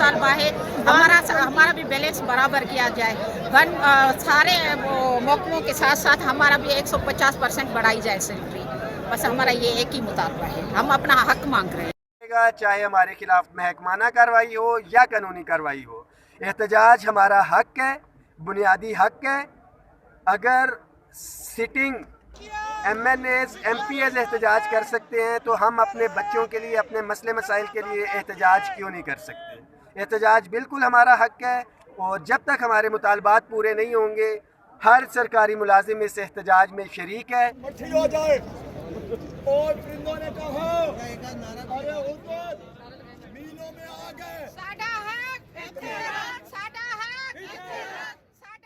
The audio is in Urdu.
مطالبہ ہے ہمارا بھی بیلنس برابر کیا جائے، سارے موقعوں کے ساتھ ساتھ ہمارا بھی 150% بڑھائی جائے سیلری، بس ہمارا یہ ایک ہی مطالبہ ہے، ہم اپنا حق مانگ رہے ہیں۔ چاہے ہمارے خلاف محکمانہ کارروائی ہو یا قانونی کارروائی ہو، احتجاج ہمارا حق ہے، بنیادی حق ہے۔ اگر سٹنگ MP احتجاج کر سکتے ہیں تو ہم اپنے بچوں کے لیے، اپنے مسئلے مسائل کے لیے احتجاج کیوں نہیں کر سکتے؟ احتجاج بالکل ہمارا حق ہے، اور جب تک ہمارے مطالبات پورے نہیں ہوں گے ہر سرکاری ملازم اس احتجاج میں شریک ہے۔ اور پرندوں نے کہا ارے حکومت میلوں میں آ گئے